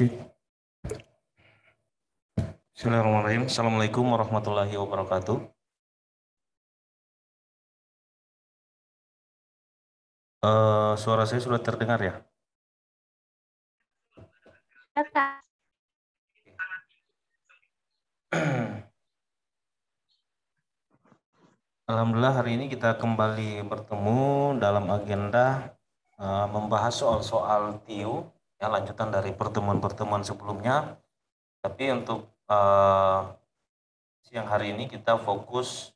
Oke. Bismillahirrahmanirrahim. Assalamualaikum warahmatullahi wabarakatuh. Suara saya sudah terdengar ya? Alhamdulillah hari ini kita kembali bertemu dalam agenda membahas soal-soal TIU, ya, lanjutan dari pertemuan-pertemuan sebelumnya. Tapi untuk siang hari ini kita fokus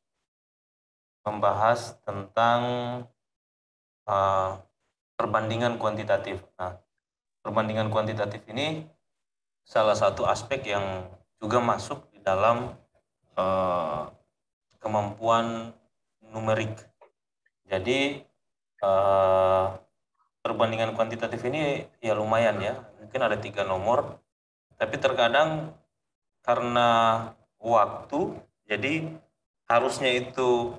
membahas tentang perbandingan kuantitatif. Nah, perbandingan kuantitatif ini salah satu aspek yang juga masuk di dalam kemampuan numerik. Jadi perbandingan kuantitatif ini ya lumayan ya, mungkin ada 3 nomor, tapi terkadang karena waktu, jadi harusnya itu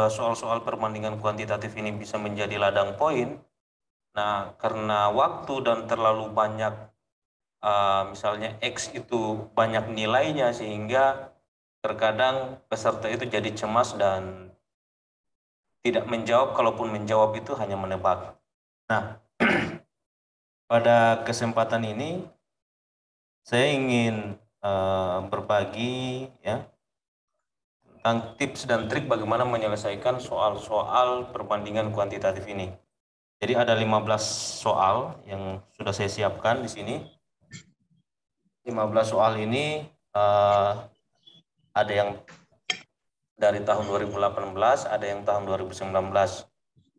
soal-soal perbandingan kuantitatif ini bisa menjadi ladang poin. Nah, karena waktu dan terlalu banyak, misalnya X itu banyak nilainya, sehingga terkadang peserta itu jadi cemas dan tidak menjawab, kalaupun menjawab itu hanya menebak. Nah, pada kesempatan ini saya ingin berbagi ya tentang tips dan trik bagaimana menyelesaikan soal-soal perbandingan kuantitatif ini. Jadi ada 15 soal yang sudah saya siapkan di sini. 15 soal ini ada yang dari tahun 2018, ada yang tahun 2019.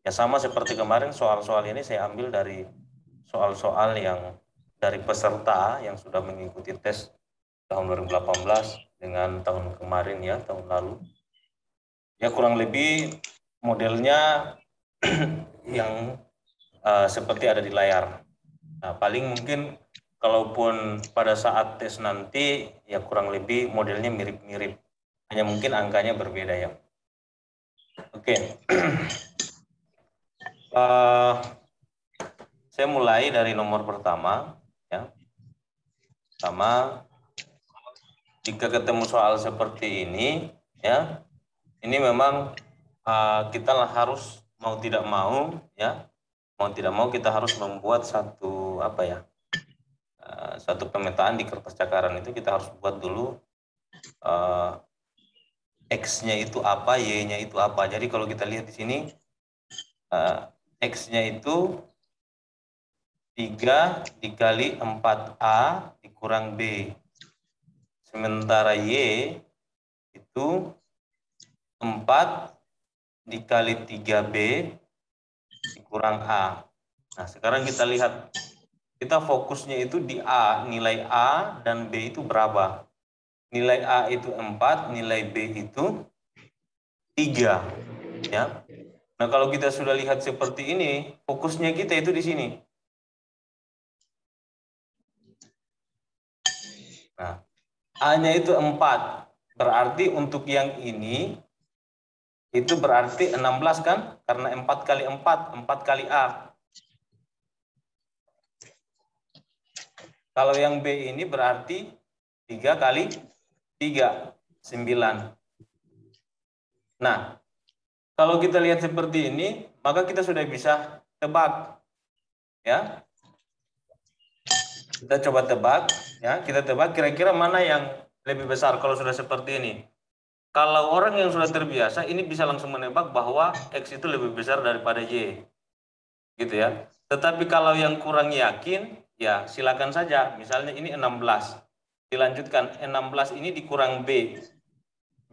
Ya sama seperti kemarin, soal-soal ini saya ambil dari soal-soal yang dari peserta yang sudah mengikuti tes tahun 2018 dengan tahun kemarin ya, tahun lalu. Ya kurang lebih modelnya yang seperti ada di layar. Nah, paling mungkin kalaupun pada saat tes nanti ya kurang lebih modelnya mirip-mirip. Hanya mungkin angkanya berbeda ya. Oke. Saya mulai dari nomor pertama ya. Pertama, jika ketemu soal seperti ini ya, ini memang kita harus mau tidak mau ya, mau tidak mau kita harus membuat satu apa ya, satu pemetaan di kertas cakaran. Itu kita harus buat dulu X-nya itu apa, Y-nya itu apa. Jadi kalau kita lihat di sini X-nya itu 3 dikali 4A dikurang B. Sementara Y itu 4 dikali 3B dikurang A. Nah, sekarang kita lihat. Kita fokusnya itu di A. Nilai A dan B itu berapa? Nilai A itu 4, nilai B itu 3. Ya. Nah, kalau kita sudah lihat seperti ini, fokusnya kita itu di sini. Nah, A-nya itu 4. Berarti untuk yang ini itu berarti 16 kan? Karena 4 kali 4, 4 kali A. Kalau yang B ini berarti 3 kali 3, 9. Nah, kalau kita lihat seperti ini, maka kita sudah bisa tebak. Ya. Kita coba tebak, ya. Kita tebak kira-kira mana yang lebih besar kalau sudah seperti ini. Kalau orang yang sudah terbiasa, ini bisa langsung menebak bahwa X itu lebih besar daripada Y. Gitu ya. Tetapi kalau yang kurang yakin, ya silakan saja. Misalnya ini 16. Dilanjutkan, 16 ini dikurang B.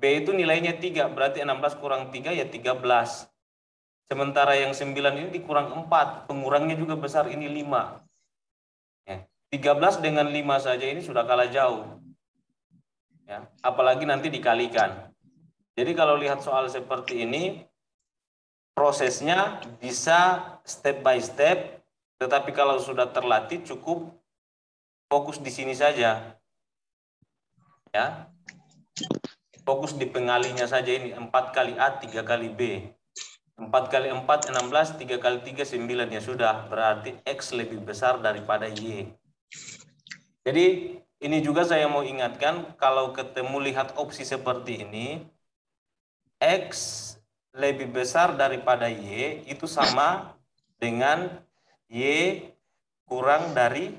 B itu nilainya 3, berarti 16 kurang 3 ya 13. Sementara yang 9 ini dikurang 4, pengurangnya juga besar, ini 5. Ya, 13 dengan 5 saja ini sudah kalah jauh. Ya, apalagi nanti dikalikan. Jadi kalau lihat soal seperti ini, prosesnya bisa step by step, tetapi kalau sudah terlatih cukup fokus di sini saja. Ya. Fokus di pengalinya saja ini, 4 kali A, 3 kali B. 4 kali 4, 16, 3 kali 3, 9. Ya sudah, berarti X lebih besar daripada Y. Jadi ini juga saya mau ingatkan, kalau ketemu lihat opsi seperti ini, X lebih besar daripada Y itu sama dengan Y kurang dari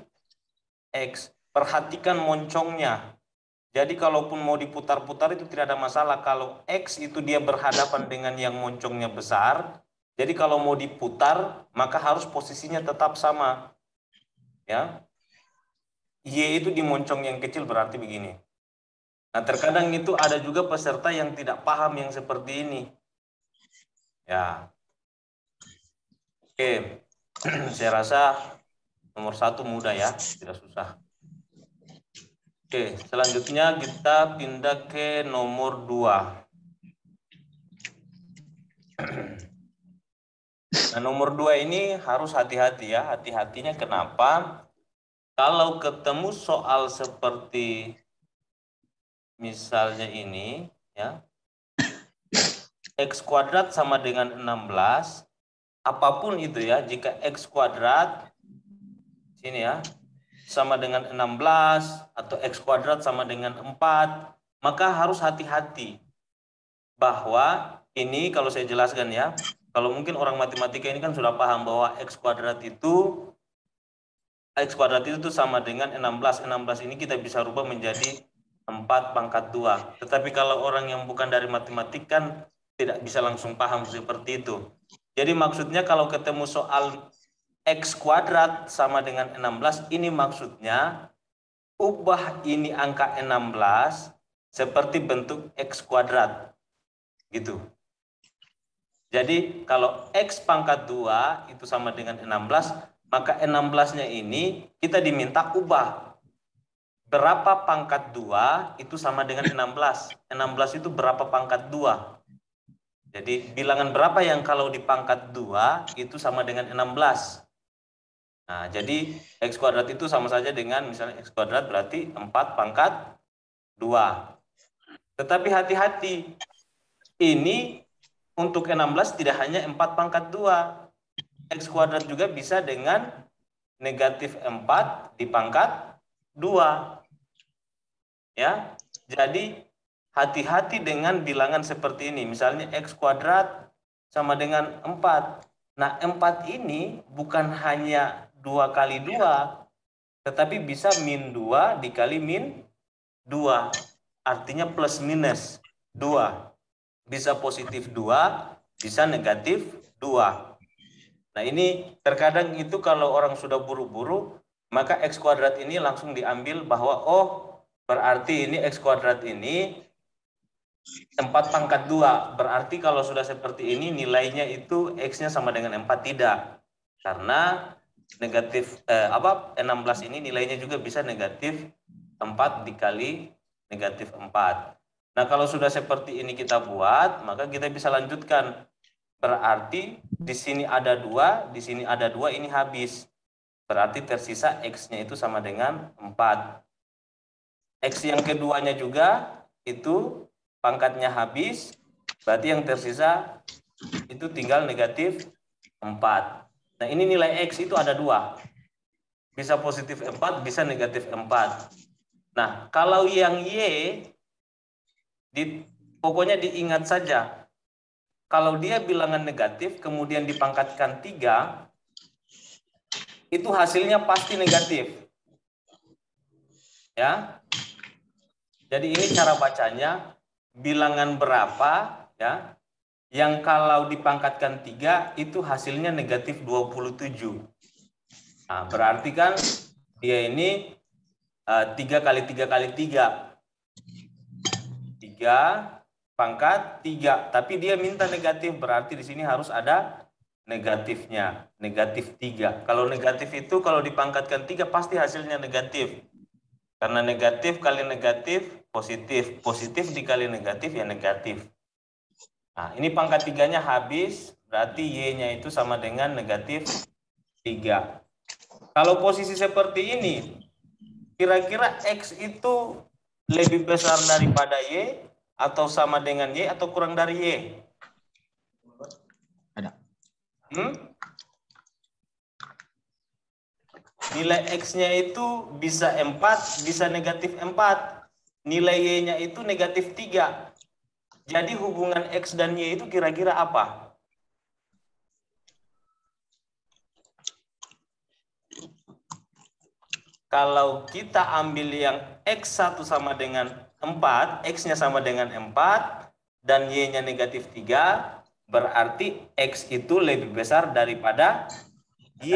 X. Perhatikan moncongnya. Jadi kalaupun mau diputar-putar itu tidak ada masalah. Kalau X itu dia berhadapan dengan yang moncongnya besar, jadi kalau mau diputar maka harus posisinya tetap sama. Ya, Y itu di moncong yang kecil berarti begini. Nah, terkadang itu ada juga peserta yang tidak paham yang seperti ini. Ya, oke. Saya rasa nomor 1 mudah ya, tidak susah. Oke, selanjutnya kita pindah ke nomor 2. Nah, nomor 2 ini harus hati-hati ya. Hati-hatinya kenapa? Kalau ketemu soal seperti misalnya ini, ya, X kuadrat sama dengan 16, apapun itu ya, jika X kuadrat, sini ya, sama dengan 16, atau X kuadrat sama dengan 4, maka harus hati-hati. Bahwa ini kalau saya jelaskan ya, kalau mungkin orang matematika ini kan sudah paham bahwa X kuadrat itu sama dengan 16. 16 ini kita bisa rubah menjadi 4 pangkat 2. Tetapi kalau orang yang bukan dari matematik kan tidak bisa langsung paham seperti itu. Jadi maksudnya kalau ketemu soal X kuadrat sama dengan 16, ini maksudnya ubah ini angka 16 seperti bentuk X kuadrat. Gitu. Jadi kalau X pangkat 2 itu sama dengan 16, maka 16-nya ini kita diminta ubah. Berapa pangkat 2 itu sama dengan 16. 16 itu berapa pangkat 2. Jadi bilangan berapa yang kalau dipangkat 2 itu sama dengan 16. Nah, jadi X kuadrat itu sama saja dengan misalnya X kuadrat berarti 4 pangkat 2. Tetapi hati-hati, ini untuk 16 tidak hanya 4 pangkat 2. X kuadrat juga bisa dengan negatif 4 di pangkat 2. Ya, jadi hati-hati dengan bilangan seperti ini. Misalnya X kuadrat sama dengan 4. Nah, 4 ini bukan hanya 2 kali 2, tetapi bisa min 2 dikali min 2. Artinya plus minus 2. Bisa positif 2, bisa negatif 2. Nah, ini terkadang itu kalau orang sudah buru-buru, maka X kuadrat ini langsung diambil bahwa, oh, berarti ini X kuadrat ini 4 pangkat 2. Berarti kalau sudah seperti ini nilainya itu X-nya sama dengan 4. Tidak. Karena negatif 16 ini nilainya juga bisa negatif 4 dikali negatif 4. Nah, kalau sudah seperti ini kita buat, maka kita bisa lanjutkan. Berarti di sini ada 2, di sini ada 2, ini habis. Berarti tersisa X-nya itu sama dengan 4. X yang keduanya juga itu pangkatnya habis, berarti yang tersisa itu tinggal negatif 4. Nah, ini nilai X itu ada 2. Bisa positif 4, bisa negatif 4. Nah, kalau yang Y, pokoknya diingat saja. Kalau dia bilangan negatif, kemudian dipangkatkan 3, itu hasilnya pasti negatif. Ya. Jadi ini cara bacanya, bilangan berapa ya yang kalau dipangkatkan 3 itu hasilnya negatif 27. Nah, berarti kan dia ini 3 kali 3 kali 3. 3 pangkat 3, tapi dia minta negatif, berarti di sini harus ada negatifnya, negatif 3. Kalau negatif itu kalau dipangkatkan 3 pasti hasilnya negatif. Karena negatif kali negatif positif, positif dikali negatif ya negatif. Nah, ini pangkat 3-nya habis, berarti Y-nya itu sama dengan negatif 3. Kalau posisi seperti ini, kira-kira X itu lebih besar daripada Y, atau sama dengan Y, atau kurang dari Y? Ada. Nilai X-nya itu bisa 4, bisa negatif 4. Nilai Y-nya itu negatif 3. Jadi hubungan X dan Y itu kira-kira apa? Kalau kita ambil yang X1 sama dengan 4, X-nya sama dengan 4, dan Y-nya negatif 3, berarti X itu lebih besar daripada Y.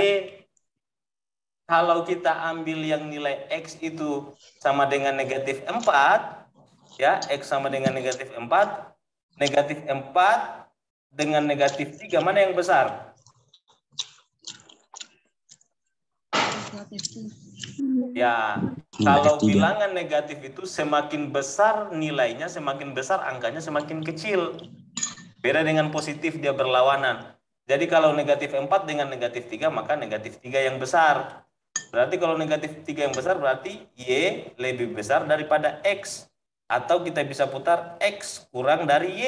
Kalau kita ambil yang nilai X itu sama dengan negatif 4, ya, X sama dengan negatif 4, negatif 4 dengan negatif 3, mana yang besar? Ya, kalau bilangan negatif itu semakin besar nilainya, semakin besar angkanya, semakin kecil. Beda dengan positif, dia berlawanan. Jadi kalau negatif 4 dengan negatif 3, maka negatif 3 yang besar. Berarti kalau negatif 3 yang besar, berarti Y lebih besar daripada X. Atau kita bisa putar X kurang dari Y.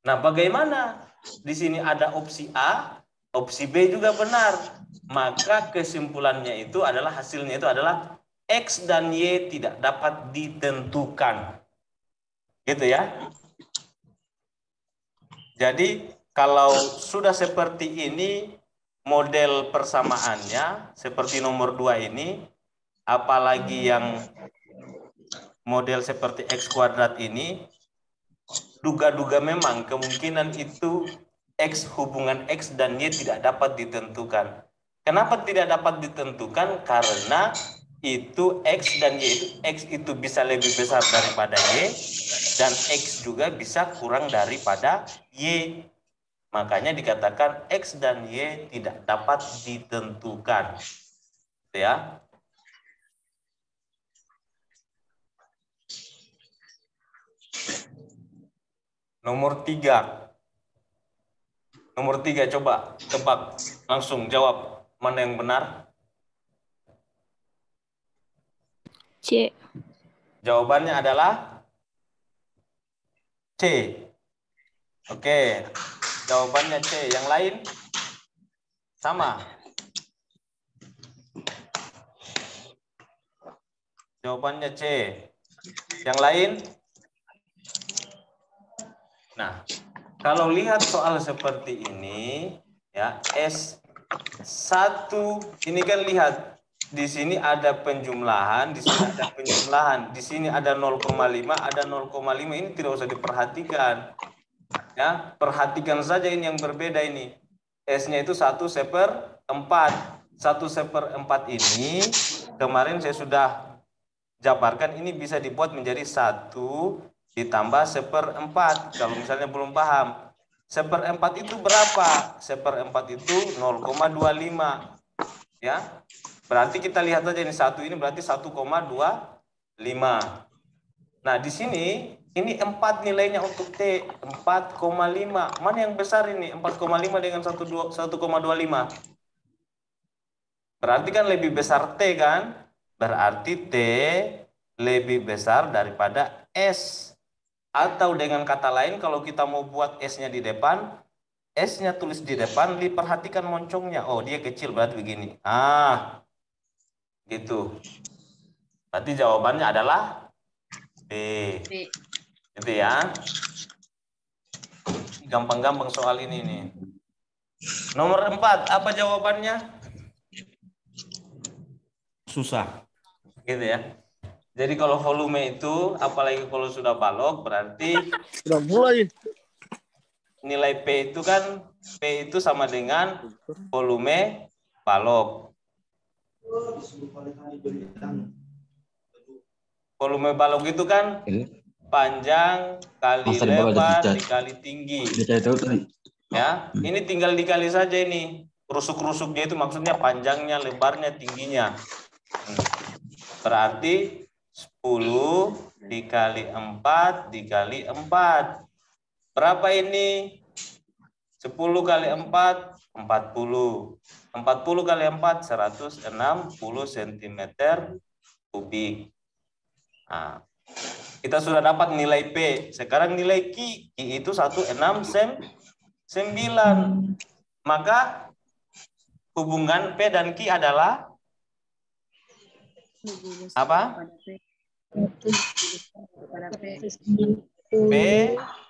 Nah, bagaimana? Di sini ada opsi A, opsi B juga benar. Maka kesimpulannya itu adalah, hasilnya itu adalah X dan Y tidak dapat ditentukan. Gitu ya. Jadi kalau sudah seperti ini model persamaannya, seperti nomor 2 ini, apalagi yang model seperti X kuadrat ini, duga-duga memang kemungkinan itu X, hubungan X dan Y tidak dapat ditentukan. Kenapa tidak dapat ditentukan? Karena itu X dan Y itu, X itu bisa lebih besar daripada Y, dan X juga bisa kurang daripada Y. Makanya dikatakan X dan Y tidak dapat ditentukan. Ya. Nomor 3. Nomor 3, coba tebak, langsung jawab mana yang benar. C. Jawabannya adalah C. Oke, jawabannya C. Yang lain sama. Jawabannya C. Yang lain? Nah, kalau lihat soal seperti ini, ya, S1 ini kan lihat di sini ada penjumlahan, di sini ada penjumlahan, di sini ada 0,5, ada 0,5, ini tidak usah diperhatikan. Ya, perhatikan saja ini yang berbeda ini. S-nya itu 1/4. 1/4 ini kemarin saya sudah jabarkan, ini bisa dibuat menjadi 1 ditambah 1/4. Kalau misalnya belum paham, 1/4 itu berapa? 1/4 itu 0,25. Ya, berarti kita lihat saja ini 1 ini berarti 1,25. Nah, di sini ini 4 nilainya untuk T, 4,5. Mana yang besar ini? 4,5 dengan 1,25. Berarti kan lebih besar T kan? Berarti T lebih besar daripada S. Atau dengan kata lain, kalau kita mau buat S-nya di depan, S-nya tulis di depan, diperhatikan moncongnya. Oh, dia kecil, berarti begini. Ah, gitu. Berarti jawabannya adalah B. Gitu ya. Gampang-gampang soal ini nih. Nomor 4, apa jawabannya? Susah. Gitu ya. Jadi kalau volume itu, apalagi kalau sudah balok, berarti Sudah mulai. nilai P itu kan, P itu sama dengan volume balok. Volume balok itu kan panjang kali lebar dikali tinggi. Ya, ini tinggal dikali saja ini. Rusuk-rusuknya itu maksudnya panjangnya, lebarnya, tingginya. Berarti 10 dikali 4 dikali 4. Berapa ini? 10 kali 4, 40. 40 kali 4, 160 cm kubik. Nah, kita sudah dapat nilai P. Sekarang nilai Q. Q itu 169. Maka hubungan P dan Q adalah Apa? P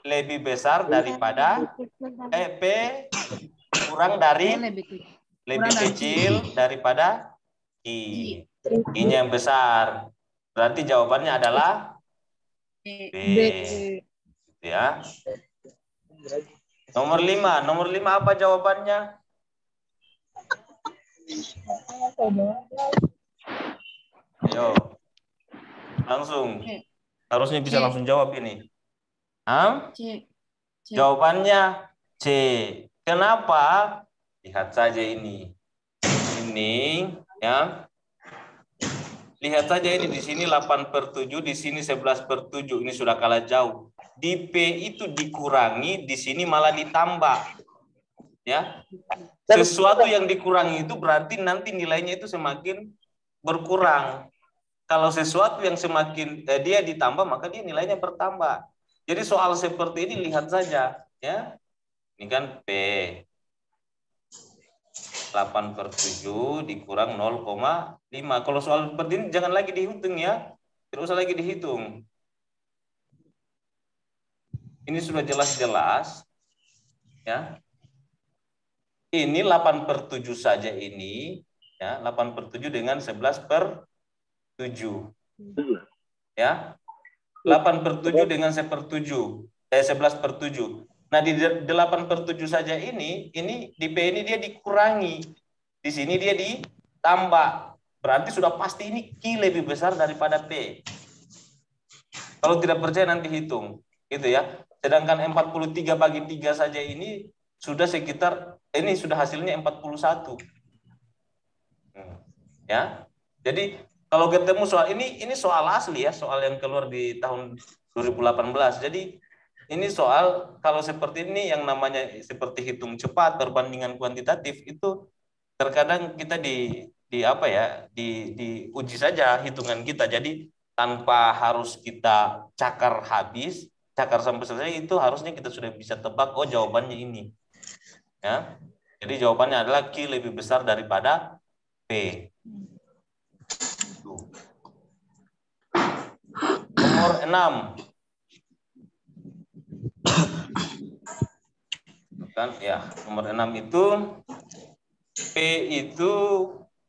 lebih besar daripada P kurang dari lebih kecil daripada I. I-nya yang besar. Berarti jawabannya adalah B. Ya. Nomor 5. Nomor 5 apa jawabannya? Ayo. Langsung. Harusnya bisa langsung jawab ini. Hah? C. Jawabannya C. Kenapa? Lihat saja ini. Ini ya. Lihat saja ini di sini 8/7, di sini 11/7. Ini sudah kalah jauh. Di P itu dikurangi, di sini malah ditambah. Ya. Sesuatu yang dikurangi itu berarti nanti nilainya itu semakin berkurang. Kalau sesuatu yang semakin dia ditambah, maka dia nilainya bertambah. Jadi soal seperti ini lihat saja, ya. Ini kan P 8/7 dikurang 0,5. Kalau soal seperti ini jangan lagi dihitung ya. Tidak usah lagi dihitung. Ini sudah jelas-jelas, ya. Ini 8/7 saja ini, ya. 8/7 dengan 11/7. Ya. 8/7 dengan 11/7. Nah, di 8/7 saja ini di P ini dia dikurangi. Di sini dia ditambah. Berarti sudah pasti ini Q lebih besar daripada P. Kalau tidak percaya nanti hitung. Gitu ya. Sedangkan 43 bagi 3 saja ini sudah sekitar, ini sudah hasilnya 41. Ya. Jadi kalau ketemu soal ini soal asli ya, soal yang keluar di tahun 2018. Jadi ini soal kalau seperti ini yang namanya seperti hitung cepat perbandingan kuantitatif itu terkadang kita di apa ya, diuji saja hitungan kita. Jadi tanpa harus kita cakar habis, cakar sampai selesai, itu harusnya kita sudah bisa tebak, oh jawabannya ini. Ya. Jadi jawabannya adalah Q lebih besar daripada P. Nomor 6. Kan ya, nomor 6 itu P itu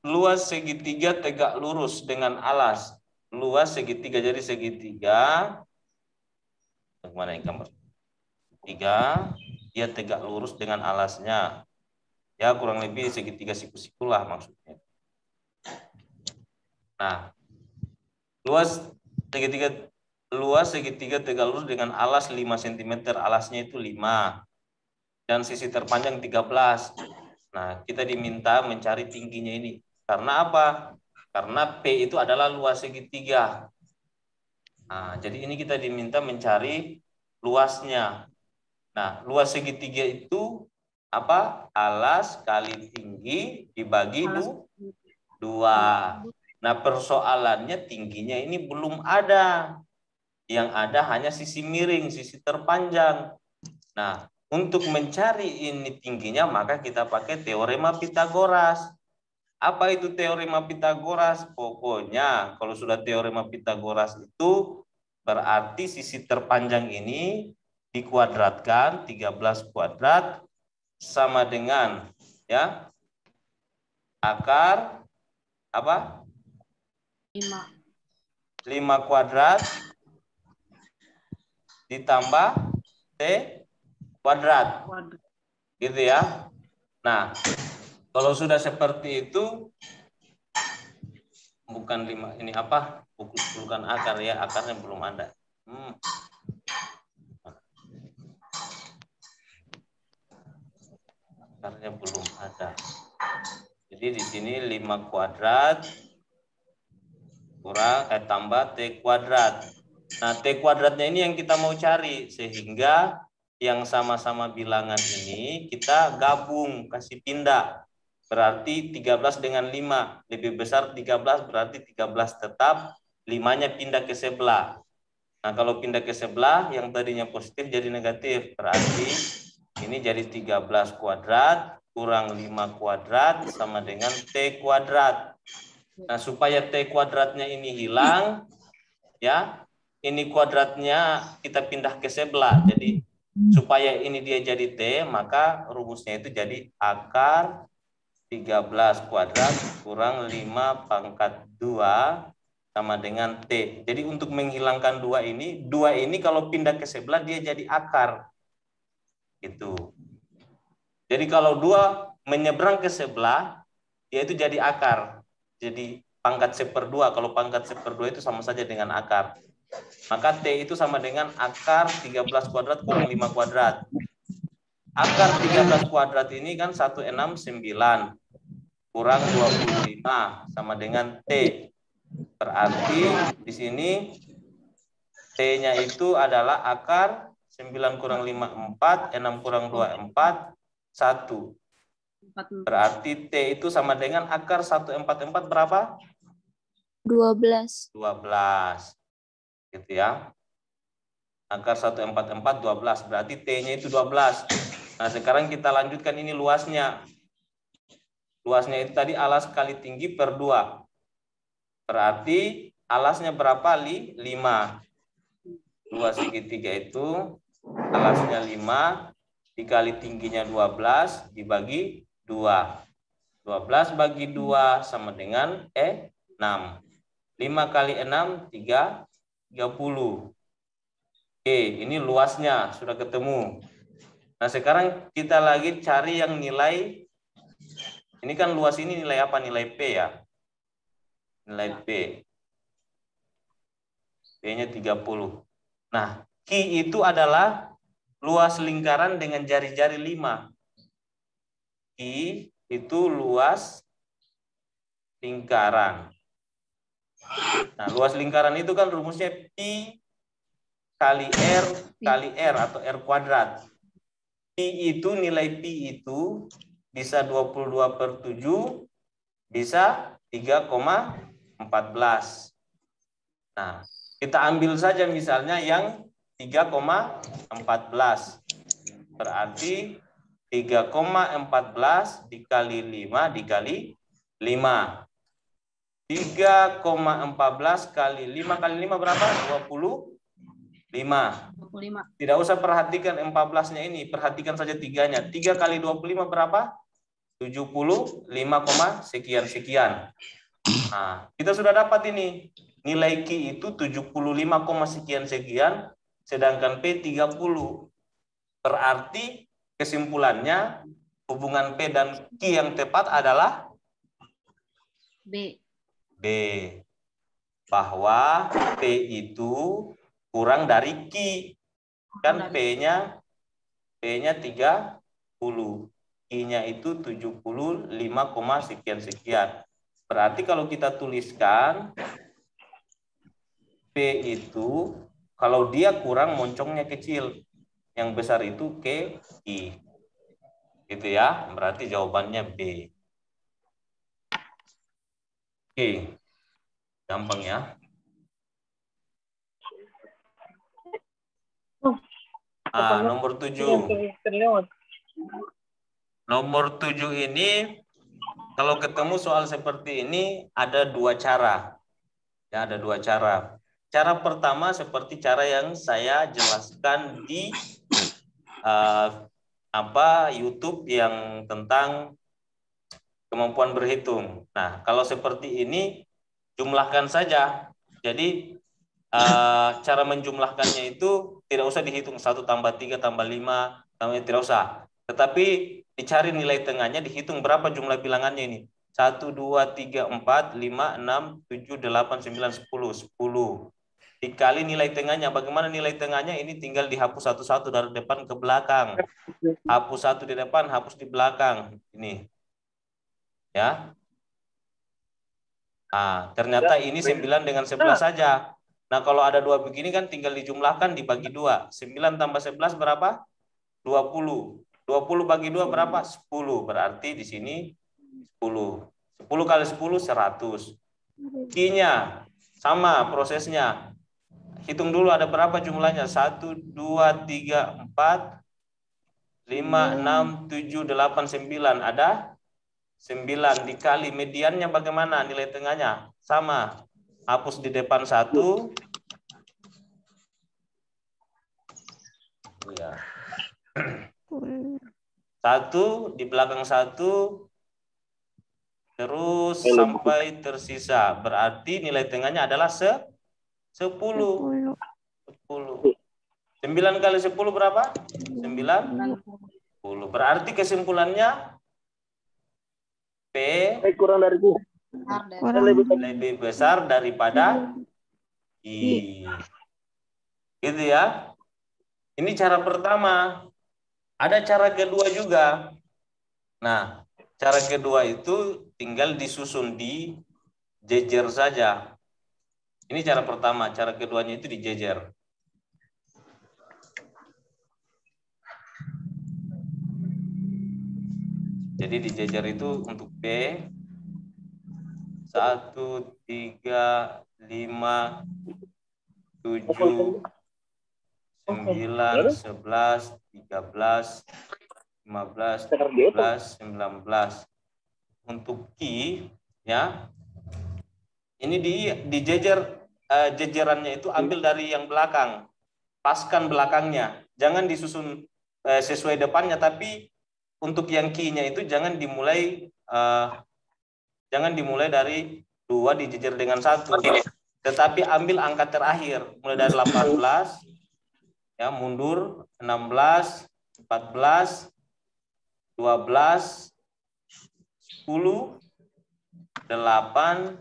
luas segitiga tegak lurus dengan alas. Luas segitiga, jadi segitiga. Mana yang gambar? Tiga, dia tegak lurus dengan alasnya. Ya, kurang lebih segitiga siku-siku lah maksudnya. Nah, luas segitiga tegak lurus dengan alas 5 cm, alasnya itu 5. Dan sisi terpanjang 13. Nah, kita diminta mencari tingginya ini. Karena apa? Karena P itu adalah luas segitiga. Nah, jadi ini kita diminta mencari luasnya. Nah, luas segitiga itu apa? Alas kali tinggi dibagi 2. Nah, persoalannya tingginya ini belum ada. Yang ada hanya sisi miring, sisi terpanjang. Nah, untuk mencari ini tingginya, maka kita pakai teorema Pitagoras. Apa itu teorema Pitagoras? Pokoknya kalau sudah teorema Pitagoras itu berarti sisi terpanjang ini dikuadratkan 13 kuadrat sama dengan ya akar apa? 5 kuadrat ditambah T kuadrat. Gitu ya. Nah, kalau sudah seperti itu, bukan 5, ini apa? Bukan akar ya, akarnya belum ada. Akarnya belum ada. Jadi di sini 5 kuadrat kurang tambah T kuadrat. Nah, T kuadratnya ini yang kita mau cari, sehingga yang sama-sama bilangan ini kita gabung, kasih pindah. Berarti 13 dengan 5. Lebih besar 13, berarti 13 tetap, 5-nya pindah ke sebelah. Nah, kalau pindah ke sebelah, yang tadinya positif jadi negatif. Berarti ini jadi 13 kuadrat kurang 5 kuadrat sama dengan T kuadrat. Nah, supaya T kuadratnya ini hilang, ya, ini kuadratnya kita pindah ke sebelah. Jadi, supaya ini dia jadi T, maka rumusnya itu jadi akar 13 kuadrat kurang 5 pangkat 2 sama dengan T. Jadi, untuk menghilangkan 2 ini kalau pindah ke sebelah, dia jadi akar. Gitu. Jadi, kalau 2 menyeberang ke sebelah, dia itu jadi akar. Jadi pangkat 1/2. Kalau pangkat 1/2 itu sama saja dengan akar. Maka T itu sama dengan akar 13 kuadrat kurang 5 kuadrat. Akar 13 kuadrat ini kan 169 kurang 25 sama dengan T. Berarti di sini T-nya itu adalah akar 9 kurang 5, 4, 6 kurang 2, 4, 1. Berarti T itu sama dengan akar 144 berapa? 12. 12. Gitu ya. Akar 144 12. Berarti T-nya itu 12. Nah, sekarang kita lanjutkan ini luasnya. Luasnya itu tadi alas kali tinggi per 2. Berarti alasnya berapa, Li? 5. 2 segitiga itu alasnya 5 dikali tingginya 12 dibagi 2. 12 bagi 2 sama dengan 6. 5 kali 6, 30. Oke, ini luasnya sudah ketemu. Nah, sekarang kita lagi cari yang nilai. Ini kan luas ini nilai apa? Nilai P ya. Nilai P. P-nya 30. Nah, Q itu adalah luas lingkaran dengan jari-jari 5. Q itu luas lingkaran. Nah, luas lingkaran itu kan rumusnya Pi kali R atau R kuadrat. Pi itu, nilai Pi itu bisa 22/7, bisa 3,14. Nah, kita ambil saja misalnya yang 3,14. Berarti 3,14 dikali 5 dikali 5. 3,14 kali 5 kali 5 berapa? 25. Tidak usah perhatikan 14-nya ini, perhatikan saja 3-nya. 3 kali 25 berapa? 75, sekian-sekian. Nah, kita sudah dapat ini. Nilai Q itu 75, sekian-sekian, sedangkan P 30. Berarti kesimpulannya hubungan P dan Q yang tepat adalah B. Bahwa P itu kurang dari Q. Kan P-nya 30. Q-nya itu 75, sekian-sekian. Berarti kalau kita tuliskan P itu kalau dia kurang moncongnya kecil, yang besar itu Q. Gitu ya. Berarti jawabannya B. Oke. Gampang ya. Nomor 7. Nomor 7 ini kalau ketemu soal seperti ini ada 2 cara. Ya, ada 2 cara. Cara pertama seperti cara yang saya jelaskan di YouTube yang tentang kemampuan berhitung. Nah, kalau seperti ini jumlahkan saja. Jadi cara menjumlahkannya itu tidak usah dihitung 1 tambah 3 tambah 5, tidak usah. Tetapi dicari nilai tengahnya, dihitung berapa jumlah bilangannya ini. 1, 2, 3, 4, 5, 6, 7, 8, 9, 10. 10. Dikali nilai tengahnya. Bagaimana nilai tengahnya? Ini tinggal dihapus satu-satu dari depan ke belakang. Hapus 1 di depan, hapus di belakang. Ini. Ya. Ternyata ini 9 dengan 11 saja. Nah, kalau ada 2 begini kan tinggal dijumlahkan dibagi 2. 9 tambah 11 berapa? 20. 20 bagi 2 berapa? 10. Berarti di sini 10. 10 kali 10, 100. Q-nya sama prosesnya. Hitung dulu ada berapa jumlahnya? 1, 2, 3, 4, 5, 6, 7, 8, 9. Ada 9 dikali mediannya bagaimana nilai tengahnya? Sama. Hapus di depan 1. Ya. 1 di belakang 1 terus sampai tersisa. Berarti nilai tengahnya adalah 10. 10. 9 kali 10 berapa? 90. Berarti kesimpulannya P kurang dari Q. lebih besar daripada I. Gitu ya. Ini cara pertama. Ada cara kedua juga. Nah, cara kedua itu tinggal disusun di jejer saja. Ini cara pertama. Cara keduanya itu di jejer. Jadi di jejer itu untuk P 1, 3, 5, 7, 9, 11, 13, 15, 17, 19. Untuk Ki ya. Ini di jejer jejerannya itu ambil dari yang belakang. Paskan belakangnya. Jangan disusun sesuai depannya, tapi untuk yang Ki-nya itu jangan dimulai dari 2 dijejer dengan 1. Tetapi ambil angka terakhir mulai dari 18 ya, mundur 16, 14, 12, 10, 8,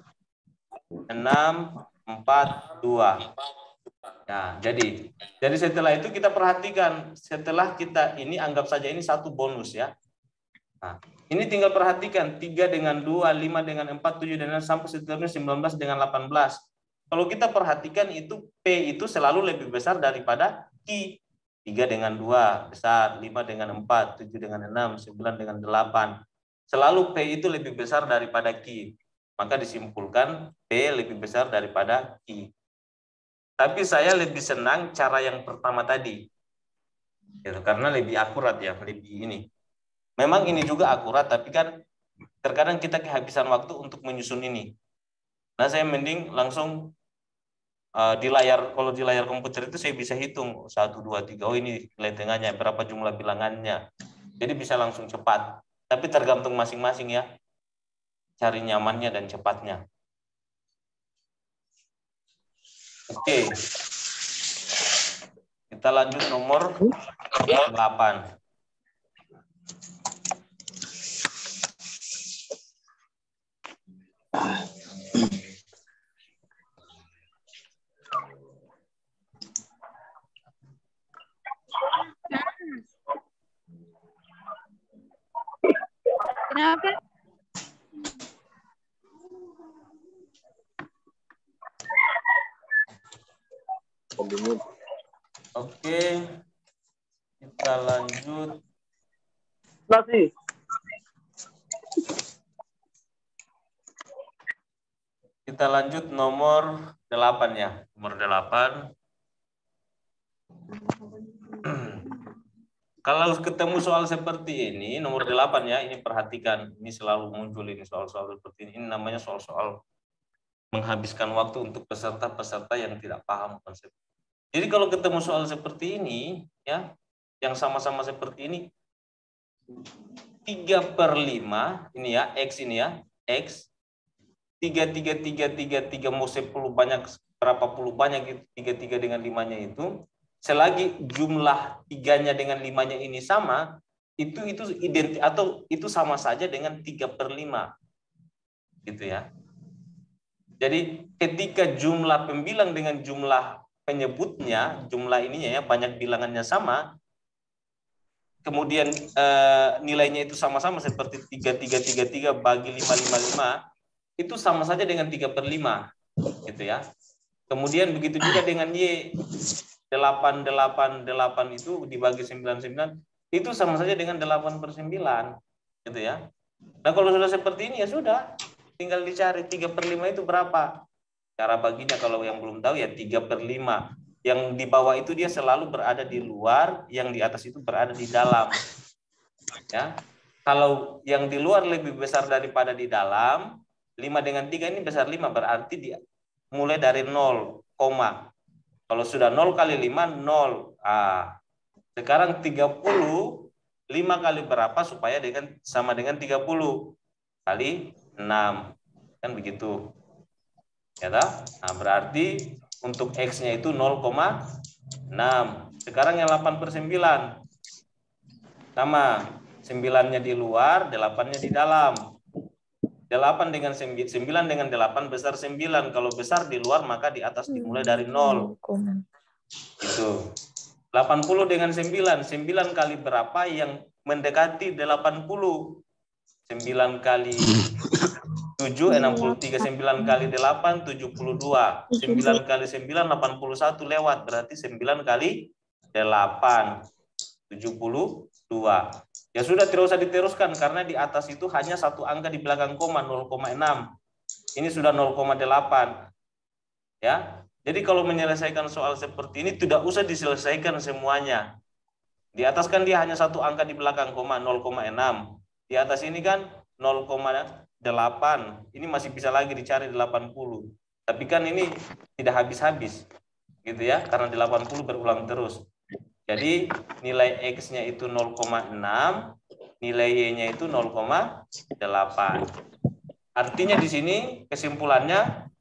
6, 4, 2. Nah, jadi setelah itu kita perhatikan, setelah kita ini anggap saja ini satu bonus ya. Nah, ini tinggal perhatikan 3 dengan 2, 5 dengan 4, 7 dengan sampai seterusnya 19 dengan 18. Kalau kita perhatikan itu P itu selalu lebih besar daripada Ki. 3 dengan 2 besar, 5 dengan 4, 7 dengan 6, 9 dengan 8. Selalu P itu lebih besar daripada Ki. Maka disimpulkan P lebih besar daripada Ki. Tapi saya lebih senang cara yang pertama tadi. Gitu, karena lebih akurat ya, lebih ini. Memang ini juga akurat, tapi kan terkadang kita kehabisan waktu untuk menyusun ini. Nah, saya mending langsung di layar, kalau di layar komputer itu saya bisa hitung 1, 2, 3, oh ini nilai tengahnya, berapa jumlah bilangannya. Jadi bisa langsung cepat. Tapi tergantung masing-masing ya, cari nyamannya dan cepatnya. Oke. Kita lanjut nomor 8. Kenapa? Oke. Kita lanjut. Masih. Kita lanjut nomor 8 ya. Nomor 8. Kalau ketemu soal seperti ini, nomor 8 ya, ini perhatikan, ini selalu muncul ini soal-soal seperti ini. Ini namanya soal-soal menghabiskan waktu untuk peserta-peserta yang tidak paham konsep. Jadi kalau ketemu soal seperti ini, ya, yang sama-sama seperti ini, 3/5, ini ya, X ini ya, X, 3 mau 10 banyak, berapa puluh banyak gitu, 3 dengan 5-nya itu, selagi jumlah 3-nya dengan 5-nya ini sama, itu identik atau itu sama saja dengan 3/5. Gitu ya. Jadi ketika jumlah pembilang dengan jumlah penyebutnya, jumlah ininya ya, banyak bilangannya sama, kemudian nilainya itu sama-sama seperti 3 bagi 5, itu sama saja dengan 3/5. Gitu ya. Kemudian begitu juga dengan Y, 8 itu dibagi 9 itu sama saja dengan 8/9, gitu ya. Nah, kalau sudah seperti ini ya sudah, tinggal dicari 3/5 itu berapa. Cara baginya kalau yang belum tahu ya 3/5. Yang di bawah itu dia selalu berada di luar, yang di atas itu berada di dalam. Ya. Kalau yang di luar lebih besar daripada di dalam, 5 dengan 3 ini besar 5, berarti dia mulai dari 0, koma. Kalau sudah 0 kali 5, 0. Sekarang 30, 5 kali berapa supaya sama dengan 30 kali 6. Kan begitu. Ya toh? Nah, berarti untuk X-nya itu 0,6. Sekarang yang 8/9. Sama, 9-nya di luar, 8-nya di dalam. 8 dengan 9 dengan 8 besar 9. Kalau besar di luar maka di atas dimulai dari 0. Itu. 80 dengan 9. 9 kali berapa yang mendekati 80? 9 kali 7, 63. 9 kali 8, 72. 9 kali 9, 81 lewat. Berarti 9 kali 8, 72. Ya sudah, tidak usah diteruskan karena di atas itu hanya satu angka di belakang koma, 0,6. Ini sudah 0,8. Ya. Jadi kalau menyelesaikan soal seperti ini tidak usah diselesaikan semuanya. Di atas kan dia hanya satu angka di belakang koma, 0,6. Di atas ini kan 0,8. Ini masih bisa lagi dicari 80. Tapi kan ini tidak habis-habis. Gitu ya, karena 80 berulang terus. Jadi nilai X-nya itu 0,6, nilai Y-nya itu 0,8. Artinya di sini kesimpulannya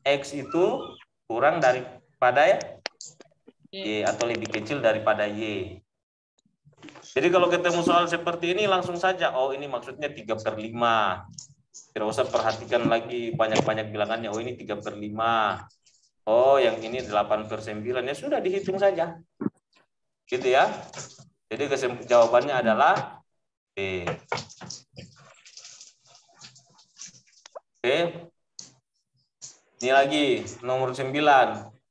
X itu kurang daripada Y atau lebih kecil daripada Y. Jadi kalau ketemu soal seperti ini langsung saja, oh ini maksudnya 3/5. Tidak usah perhatikan lagi banyak-banyak bilangannya, oh ini 3/5. Oh yang ini 8/9, ya sudah dihitung saja. Gitu ya. Jadi jawabannya adalah B. Oke. Ini lagi nomor 9.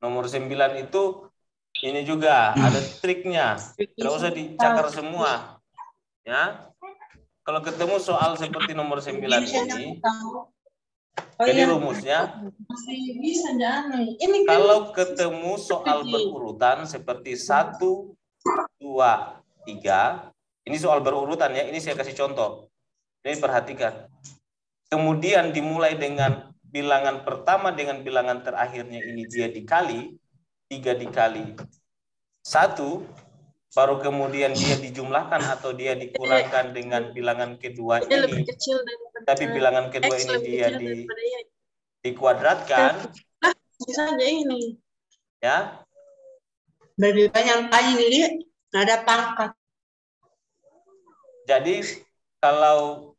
Nomor 9 itu ini juga ada triknya. Tidak usah dicakar semua. Ya. Kalau ketemu soal seperti nomor 9 ini, jadi rumusnya, kalau ketemu soal berurutan seperti 1, 2, 3, ini soal berurutan ya, ini saya kasih contoh. Ini perhatikan. Kemudian dimulai dengan bilangan pertama dengan bilangan terakhirnya ini dia dikali, 3 dikali 1, baru kemudian dia dijumlahkan atau dia dikurangkan dengan bilangan kedua ini. Tapi bilangan kedua ini dia dikuadratkan. Bisa aja ini. Ya. Lebih banyak kali ini nggak ada pangkat. Jadi kalau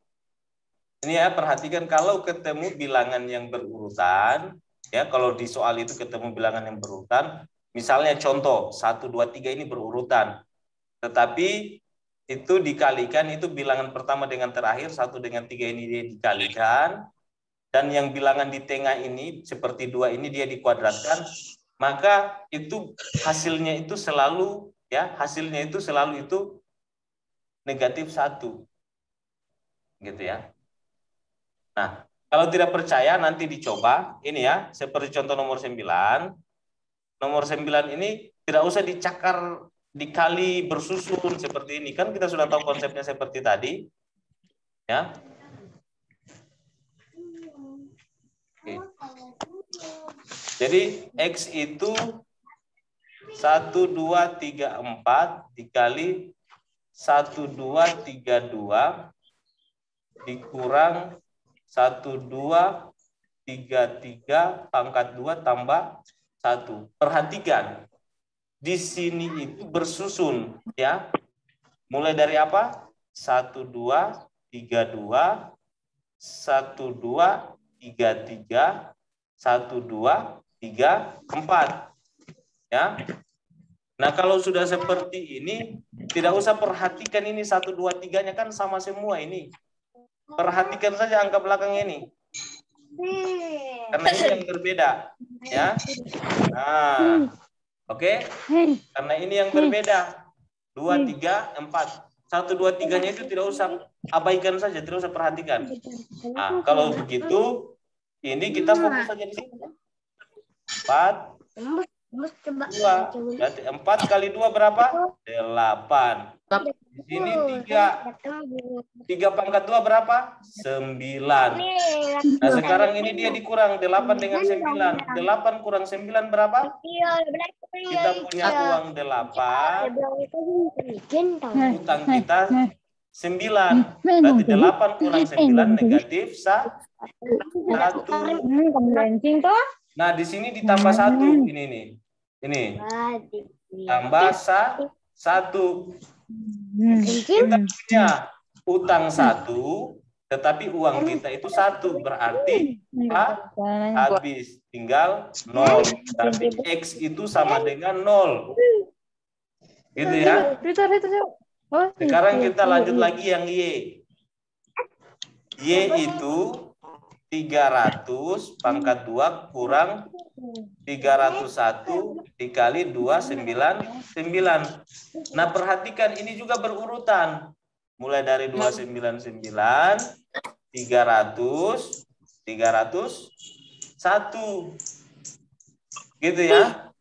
ini ya perhatikan, kalau ketemu bilangan yang berurutan, ya kalau di soal itu ketemu bilangan yang berurutan, misalnya contoh 1, 2, 3 ini berurutan, tetapi itu dikalikan, itu bilangan pertama dengan terakhir, 1 dengan 3 ini dia dikalikan, dan yang bilangan di tengah ini seperti 2 ini dia dikuadratkan, maka itu hasilnya itu selalu itu negatif 1. Gitu ya. Nah, kalau tidak percaya nanti dicoba ini ya, seperti contoh nomor 9. Nomor 9 ini tidak usah dicakar dikali bersusun seperti ini. Kan kita sudah tahu konsepnya seperti tadi. Ya. Oke. Jadi X itu 1, 2, 3, 4 dikali 1, 2, 3, 2 dikurang 1, 2, 3, 3 pangkat 2 tambah 1. Perhatikan, di sini itu bersusun ya. Mulai dari apa? 1, 2, 3, 2, 1, 2, 3, 3, 1, 2, 3, 4. Ya. Nah, kalau sudah seperti ini, tidak usah perhatikan ini 1, 2, 3-nya kan sama semua ini. Perhatikan saja angka belakang ini. Karena ini yang berbeda. Ya. Nah, oke. Karena ini yang berbeda. 2, 3, 4. 1, 2, 3-nya itu tidak usah abaikan saja, tidak usah perhatikan. Nah, kalau begitu, ini kita fokus saja di sini. 4, Coba. 2. Berarti 4 kali 2 berapa? 8. Di sini 3 pangkat 2 berapa? 9. Nah, sekarang ini dia dikurang 8 dengan 9. 8 kurang 9 berapa? Kita punya uang 8. Utang kita 9. Berarti 8 kurang 9 negatif 1. Nah, di sini ditambah 1. Ini nih. Ini. Tambah 1. Kita punya utang 1, tetapi uang kita itu 1. Berarti habis. Tinggal 0. Berarti X itu sama dengan 0. Gitu ya. Sekarang kita lanjut lagi yang Y. Y itu 300 pangkat 2 kurang 301 dikali 299. Nah, perhatikan ini juga berurutan. Mulai dari 299, 300, 301. Gitu ya.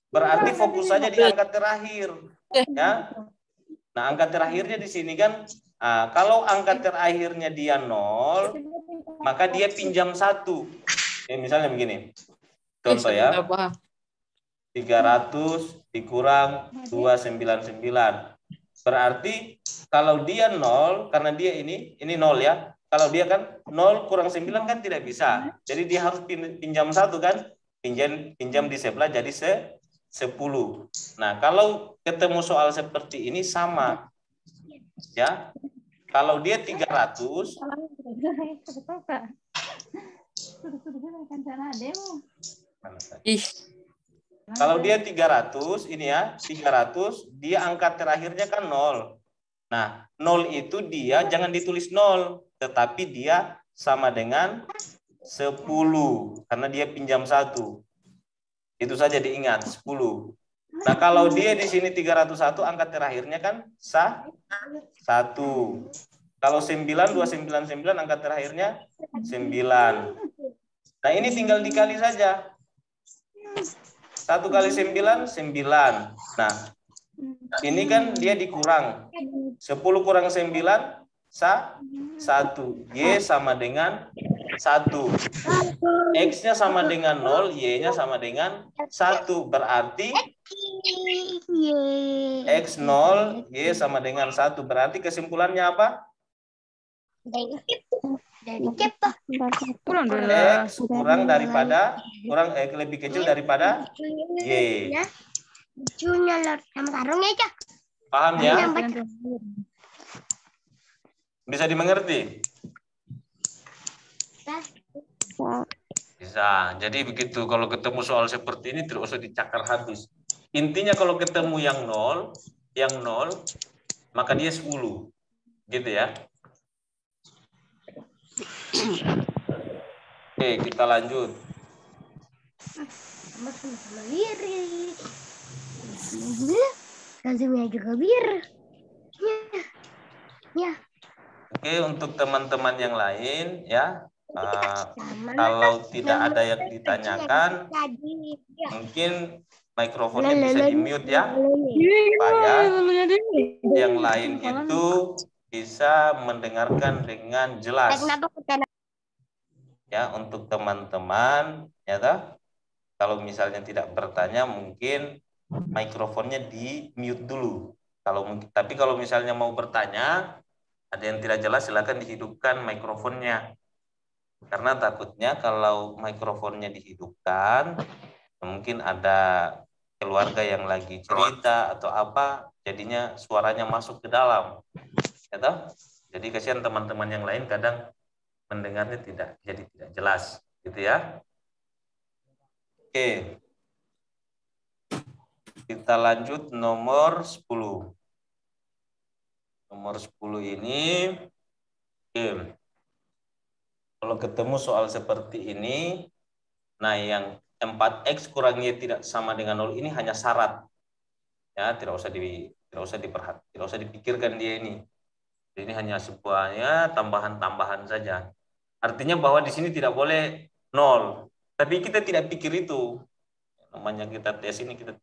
Berarti fokus saja di angka terakhir. Ya. Nah, angka terakhirnya di sini kan, kalau angka terakhirnya dia 0, maka dia pinjam 1. Misalnya begini. Contoh ya. 300 dikurang 299. Berarti kalau dia 0, karena dia ini 0 ya. Kalau dia kan 0 kurang 9 kan tidak bisa. Jadi dia harus pinjam 1 kan. Pinjam di sebelah jadi 10. Nah, kalau ketemu soal seperti ini sama. Ya. Kalau dia 300, kalau dia 300, ini ya, 300, dia angka terakhirnya kan 0. Nah, 0 itu dia jangan ditulis 0, tetapi dia sama dengan 10, karena dia pinjam 1. Itu saja diingat, 10. Nah, kalau dia di sini 301, angka terakhirnya kan 1. Kalau 9, 299, angka terakhirnya 9. Nah, ini tinggal dikali saja. 1 kali 9, 9. Nah, ini kan dia dikurang. 10 kurang 9, 1. Y sama dengan 1. X-nya sama dengan 0, Y-nya sama dengan 1. Berarti X 0, Y sama dengan 1. Berarti kesimpulannya apa? X kurang daripada lebih kecil daripada Y. Paham ya? Bisa dimengerti? Bisa. Jadi begitu, kalau ketemu soal seperti ini tidak usah dicakar habis. Intinya kalau ketemu yang 0, maka dia 10. Gitu ya. Oke, kita lanjut. Oke, untuk teman-teman yang lain ya, kalau tidak ada yang ditanyakan, mungkin mikrofonnya bisa di-mute ya, supaya yang lain itu bisa mendengarkan dengan jelas. Ya, untuk teman-teman ya toh, kalau misalnya tidak bertanya mungkin mikrofonnya di-mute dulu. Tapi kalau misalnya mau bertanya, ada yang tidak jelas silakan dihidupkan mikrofonnya. Karena takutnya kalau mikrofonnya dihidupkan, mungkin ada keluarga yang lagi cerita atau apa, jadinya suaranya masuk ke dalam. Ya toh? Jadi kasihan teman-teman yang lain kadang mendengarnya tidak jelas, gitu ya. Oke. Kita lanjut nomor 10. Nomor 10 ini, oke. Kalau ketemu soal seperti ini, nah yang 4X kurang Y tidak sama dengan 0 ini hanya syarat. Ya, tidak usah dipikirkan dia ini. Ini hanya sebuahnya tambahan-tambahan saja. Artinya bahwa di sini tidak boleh 0. Tapi kita tidak pikir itu. Namanya kita tes ini kita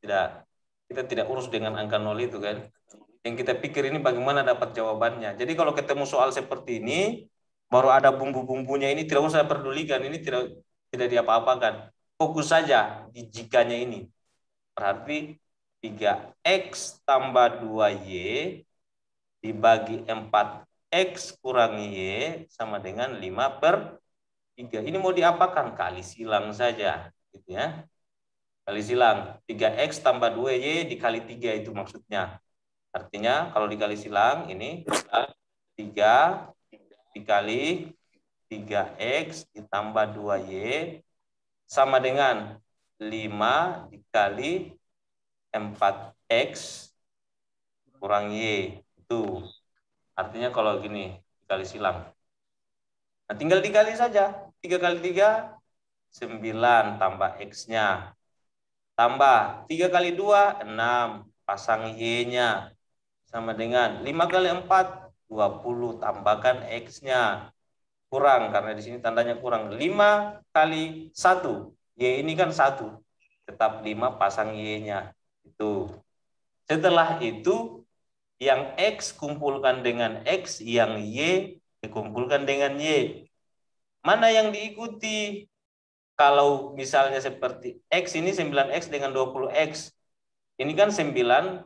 tidak urus dengan angka 0 itu kan. Yang kita pikir ini bagaimana dapat jawabannya. Jadi kalau ketemu soal seperti ini, baru ada bumbu-bumbunya ini tidak usah pedulikan, ini tidak diapa-apakan. Fokus saja di jikanya ini. Berarti 3x tambah 2y dibagi 4x kurang y sama dengan 5/3. Ini mau diapakan? Kali silang saja, gitu ya. Kali silang. 3x tambah 2y dikali 3 itu maksudnya. Artinya kalau dikali silang ini 3 dikali 3x ditambah 2y sama dengan 5 dikali 4x kurang y. Itu artinya kalau gini dikali silang. Nah, tinggal dikali saja. 3 kali 3 9 tambah x-nya. Tambah 3 kali 2 6 pasang y-nya sama dengan 5 kali 4 20 tambahkan x-nya. Kurang karena di sini tandanya kurang. 5 kali 1 y ini kan 1. Tetap 5 pasang y-nya. Itu. Setelah itu yang x kumpulkan dengan x, yang y dikumpulkan dengan y. Mana yang diikuti? Kalau misalnya seperti x ini 9x dengan 20x. Ini kan 9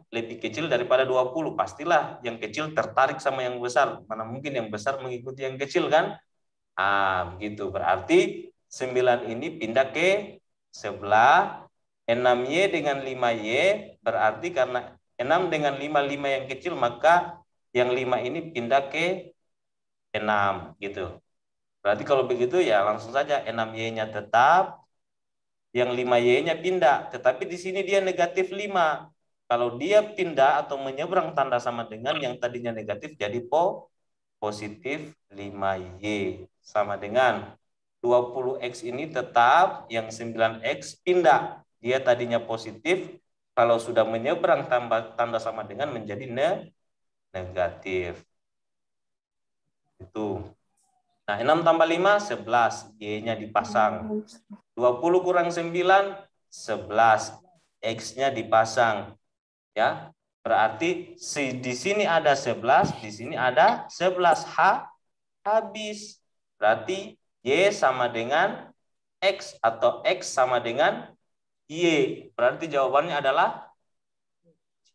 lebih kecil daripada 20. Pastilah yang kecil tertarik sama yang besar. Mana mungkin yang besar mengikuti yang kecil kan? Begitu. Berarti 9 ini pindah ke sebelah 6y dengan 5y. Berarti karena 6 dengan 5 yang kecil, maka yang 5 ini pindah ke 6 gitu. Berarti kalau begitu ya langsung saja 6y-nya tetap, yang 5y-nya pindah. Tetapi di sini dia negatif 5. Kalau dia pindah atau menyeberang tanda sama dengan yang tadinya negatif jadi positif 5y. Sama dengan 20x ini tetap, yang 9x pindah. Dia tadinya positif, kalau sudah menyeberang tanda sama dengan menjadi negatif. Itu. Nah, 6 tambah 5, 11. Y-nya dipasang. 20 kurang 9, 11. X-nya dipasang. Ya. Berarti di sini ada 11, di sini ada 11. Habis. Berarti Y sama dengan X atau X sama dengan Y. Berarti jawabannya adalah C.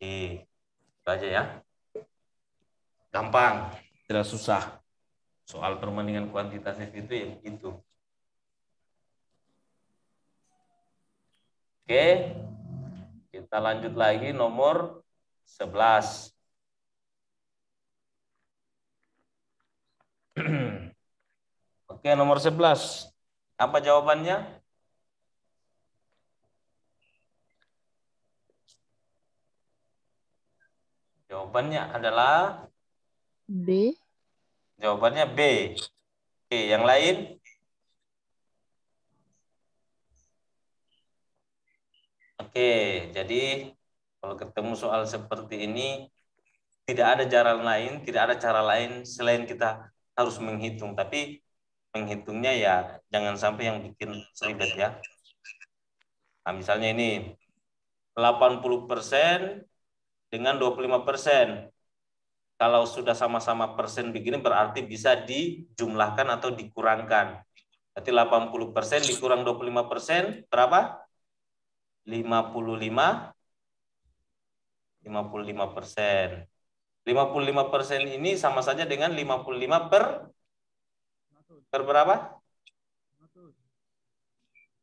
Itu aja ya. Gampang. Tidak susah. Soal perbandingan kuantitatif itu ya begitu. Oke. Kita lanjut lagi nomor 11. Oke, nomor 11. Apa jawabannya? Jawabannya adalah B. Jawabannya B. Oke, yang lain? Oke, jadi kalau ketemu soal seperti ini tidak ada cara lain selain kita harus menghitung. Tapi menghitungnya ya jangan sampai yang bikin ribet ya. Nah, misalnya ini 80% dengan 25%. Kalau sudah sama-sama persen begini berarti bisa dijumlahkan atau dikurangkan. Berarti 80% dikurang 25% berapa? 55%. 55% ini sama saja dengan 55 per berapa?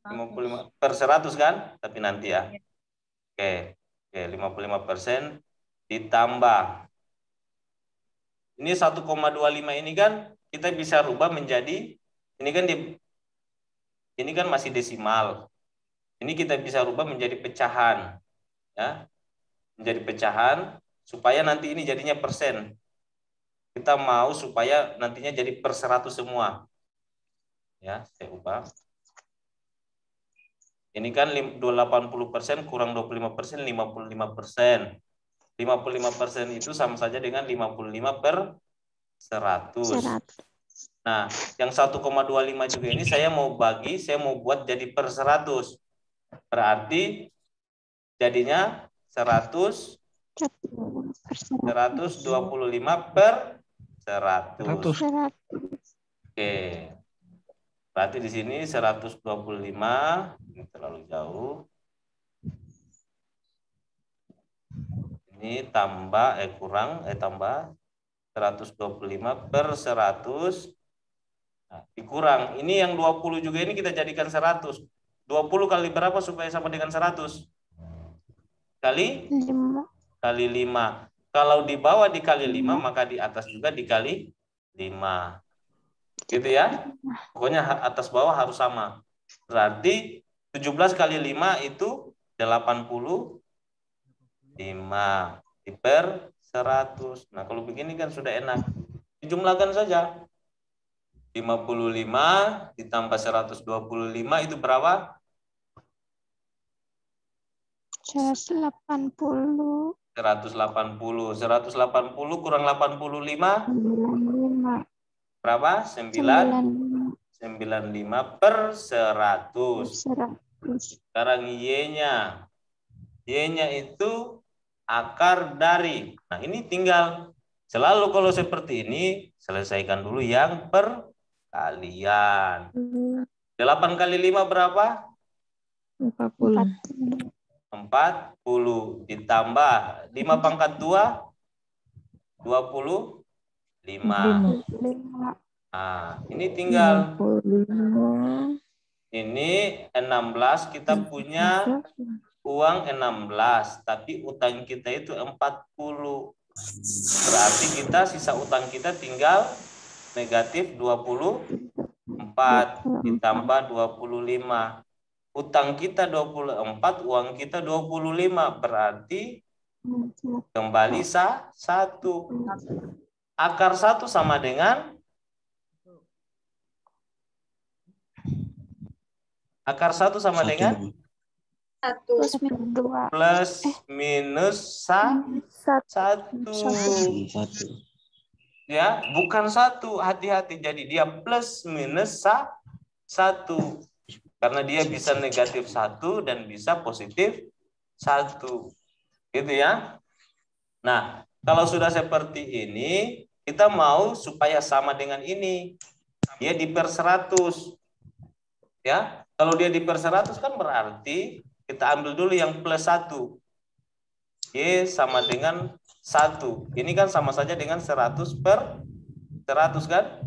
55 per 100 kan? Tapi nanti ya. Oke, 55% ditambah. Ini 1,25 ini kan kita bisa rubah menjadi, ini kan masih desimal. Ini kita bisa rubah menjadi pecahan. Ya. Menjadi pecahan supaya nanti ini jadinya persen. Kita mau supaya nantinya jadi per 100 semua. Ya, saya ubah. Ini kan 80% kurang 25%, 55%. 55% itu sama saja dengan 55 per 100. Nah, yang 1,25 juga ini saya mau buat jadi per 100. Berarti jadinya 125 per 100. Oke. Berarti di sini 125, ini terlalu jauh. Ini tambah tambah 125 per 100. Nah, dikurang. Ini yang 20 juga ini kita jadikan 100. 20 kali berapa supaya sama dengan 100? Kali 5. Kalau di bawah dikali 5, maka di atas juga dikali 5. Gitu ya. Pokoknya atas bawah harus sama. Berarti 17 kali 5 itu 85 per 100. Nah, kalau begini kan sudah enak. Dijumlahkan saja. 55 ditambah 125 itu berapa? 180. 180 kurang 85 berapa? 95 per 100. Sekarang Y-nya. Y-nya itu akar dari. Nah, ini tinggal selalu kalau seperti ini selesaikan dulu yang perkalian. 8 kali 5 berapa? 40 ditambah 5 pangkat 2 25. Nah, ini tinggal ini 16 kita punya uang 16 tapi utang kita itu 40. Berarti kita sisa utang kita tinggal negatif 24 ditambah 25. Utang kita 24, uang kita 25. Berarti kembali 1. Akar 1 sama dengan plus minus 1. Ya, bukan 1. Hati-hati. Jadi dia plus minus 1. Karena dia bisa negatif 1 dan bisa positif 1. Gitu ya. Nah, kalau sudah seperti ini, kita mau supaya sama dengan ini. Dia di per 100. Ya, kalau dia di per 100 kan berarti kita ambil dulu yang plus 1. Y sama dengan 1. Ini kan sama saja dengan 100 per 100 kan?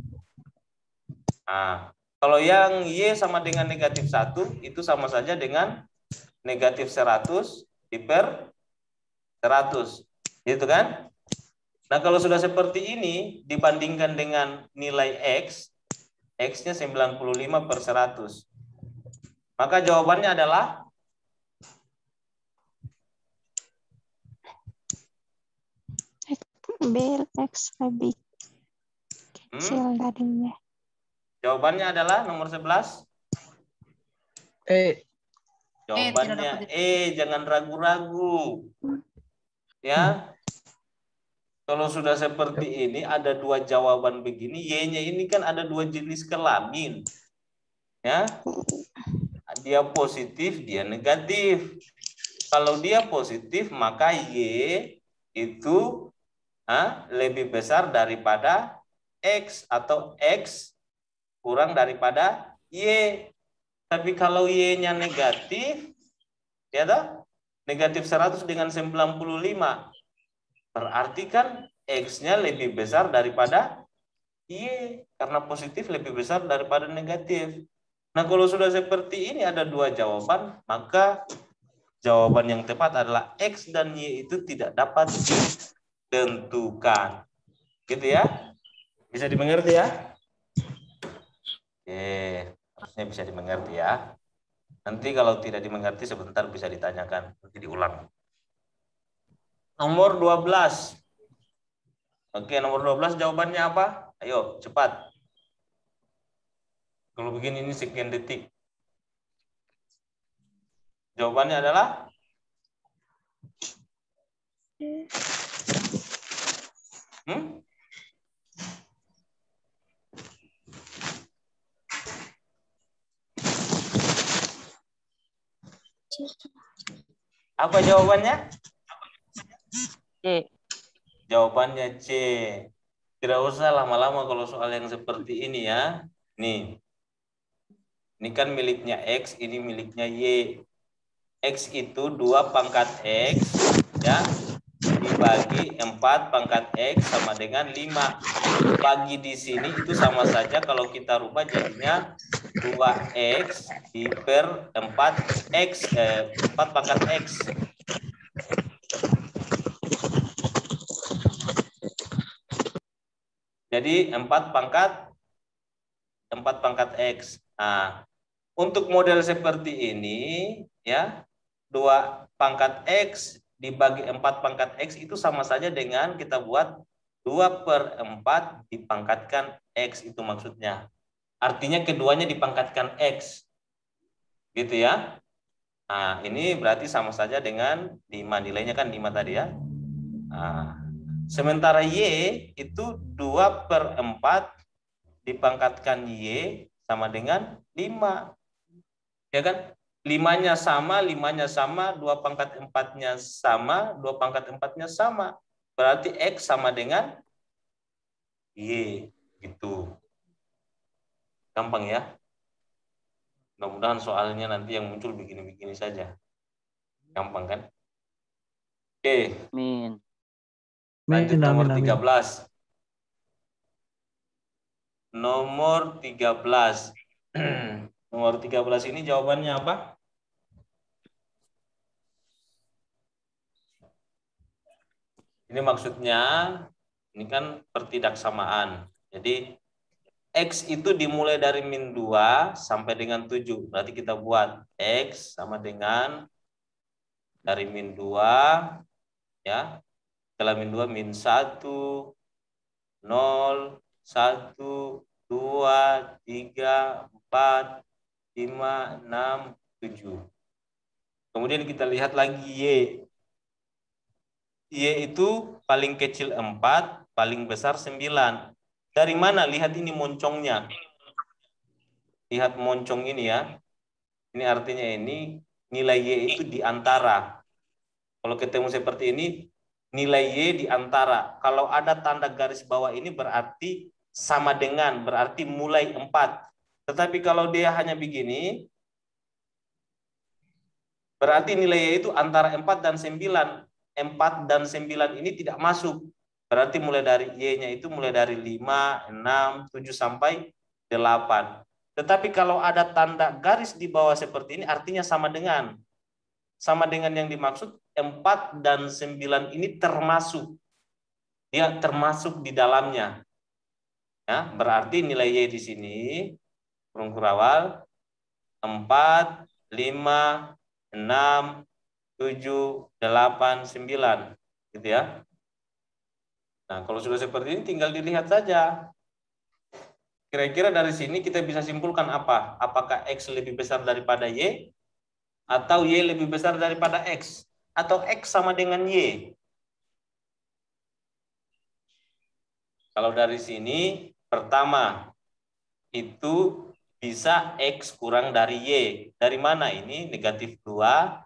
Nah, kalau yang Y sama dengan negatif 1, itu sama saja dengan negatif 100 di per 100. Gitu kan? Nah, kalau sudah seperti ini, dibandingkan dengan nilai X, X-nya 95 per 100. Maka jawabannya adalah B, X lebih kecil darinya. Jawabannya adalah nomor 11. Jawabannya jangan ragu-ragu. Ya. Kalau sudah seperti ini ada 2 jawaban begini, Y-nya ini kan ada 2 jenis kelamin. Ya. Dia positif, dia negatif. Kalau dia positif, maka Y itu lebih besar daripada X atau X kurang daripada Y. Tapi kalau Y-nya negatif, ya toh? Negatif 100 dengan 95. Berarti kan X-nya lebih besar daripada Y. Karena positif lebih besar daripada negatif. Nah, kalau sudah seperti ini ada 2 jawaban, maka jawaban yang tepat adalah X dan Y itu tidak dapat ditentukan. Gitu ya? Bisa dimengerti ya? Harusnya bisa dimengerti ya. Nanti kalau tidak dimengerti sebentar bisa ditanyakan, nanti diulang. Nomor 12. Oke, nomor 12 jawabannya apa? Ayo, cepat. Kalau begini ini sekian detik. Jawabannya adalah Apa jawabannya? C. Jawabannya C. Tidak usah lama-lama kalau soal yang seperti ini ya. Nih. Ini kan miliknya X, ini miliknya Y. X itu 2 pangkat X ya. Dibagi 4 pangkat X sama dengan 5. Bagi di sini itu sama saja kalau kita rubah jadinya 2X per 4X 4 pangkat X. Jadi 4 pangkat X. Nah, untuk model seperti ini ya, 2 pangkat X dibagi 4 pangkat X itu sama saja dengan kita buat 2/4 dipangkatkan X, itu maksudnya. Artinya keduanya dipangkatkan X. Gitu ya. Nah, ini berarti sama saja dengan 5. Nilainya kan 5 tadi ya. Nah, sementara Y itu 2/4 dipangkatkan Y sama dengan 5. Ya kan? 5-nya sama, 5-nya sama, 2 pangkat 4-nya sama, 2 pangkat 4-nya sama. Berarti X sama dengan Y. Gitu. Gampang ya. Mudah-mudahan soalnya nanti yang muncul begini-begini saja. Gampang kan? Oke. Min. Lanjut nomor 13. Nomor 13. Nomor 13 ini jawabannya apa? Ini maksudnya, ini kan pertidaksamaan. Jadi, X itu dimulai dari min 2 sampai dengan 7. Berarti kita buat X sama dengan dari min 2, ya. Setelah min 2, min 1, 0, 1, 2, 3, 4, 5, 6, 7. Kemudian kita lihat lagi Y. Y itu paling kecil 4, paling besar 9. Dari mana? Lihat ini moncongnya. Lihat moncong ini ya. Ini artinya ini nilai Y itu di antara. Kalau ketemu seperti ini, nilai Y di antara. Kalau ada tanda garis bawah ini berarti sama dengan, berarti mulai 4. Tetapi kalau dia hanya begini, berarti nilai Y itu antara 4 dan 9. 4 dan 9 ini tidak masuk. Berarti mulai dari Y-nya itu mulai dari 5, 6, 7 sampai 8. Tetapi kalau ada tanda garis di bawah seperti ini artinya sama dengan. Sama dengan yang dimaksud 4 dan 9 ini termasuk. Dia termasuk di dalamnya. Ya, berarti nilai Y di sini kurung kurawal 4, 5, 6, 7, 8, 9. Gitu ya. Nah, kalau sudah seperti ini tinggal dilihat saja. Kira-kira dari sini kita bisa simpulkan apa? Apakah X lebih besar daripada Y? Atau Y lebih besar daripada X? Atau X sama dengan Y? Kalau dari sini, pertama, itu bisa X kurang dari Y. Dari mana ini? Negatif 2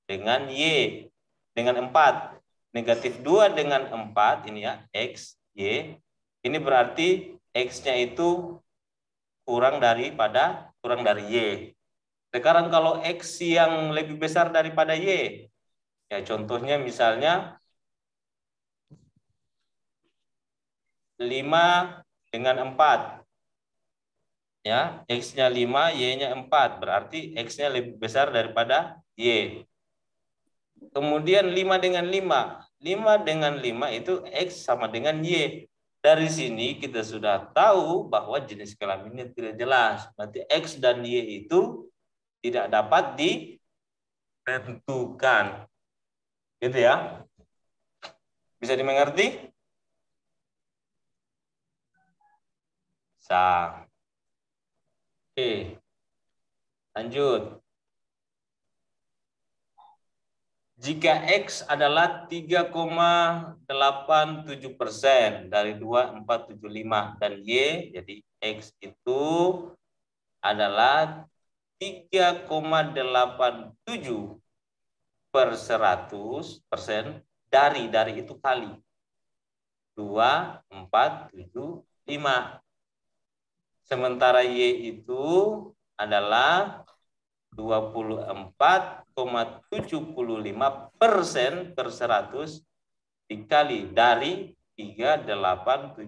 dengan Y. Dengan 4. Negatif 2 dengan 4, ini ya, X, Y. Ini berarti X-nya itu kurang dari Y. Sekarang kalau X yang lebih besar daripada Y, ya contohnya misalnya 5 dengan 4. Ya, X-nya 5, Y-nya 4. Berarti X-nya lebih besar daripada Y. Kemudian 5 dengan 5. 5 dengan 5 itu X sama dengan Y. Dari sini kita sudah tahu bahwa jenis kelaminnya tidak jelas. Berarti X dan Y itu tidak dapat ditentukan. Gitu ya. Bisa dimengerti? Bisa. Oke. Lanjut. Jika X adalah 3,87% dari 2475 dan Y, jadi X itu adalah 3,87 per 100% dari itu kali 2, 4, 7, 5. Sementara Y itu adalah 24,75% per 100 dikali dari 3,870.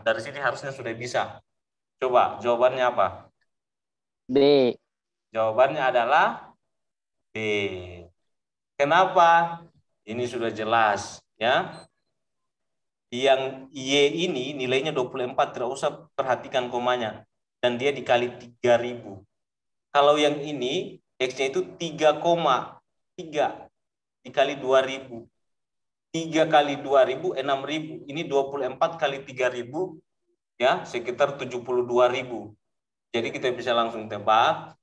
Dari sini harusnya sudah bisa. Coba jawabannya apa? B. Jawabannya adalah B. Kenapa? Ini sudah jelas ya. Yang Y ini nilainya 24, tidak usah perhatikan komanya. Dan dia dikali 3.000. Kalau yang ini X-nya itu 3,3 dikali 2.000. 3 kali 2.000, 6.000. Ini 24 kali 3.000 ya, sekitar 72.000. Jadi kita bisa langsung tebak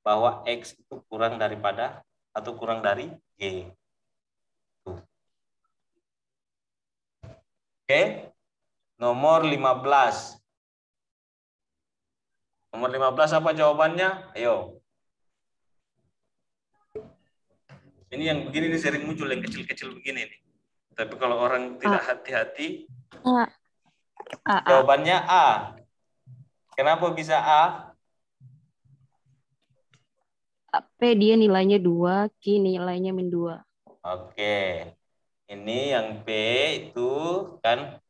bahwa X itu kurang daripada atau kurang dari Y. Tuh. Oke. Nomor 15. Nomor 15 apa jawabannya? Ayo. Ini yang begini nih sering muncul, yang kecil-kecil begini nih. Tapi kalau orang tidak hati-hati, jawabannya A. Kenapa bisa A? P dia nilainya 2, Q nilainya min 2. Oke. Ini yang P itu kan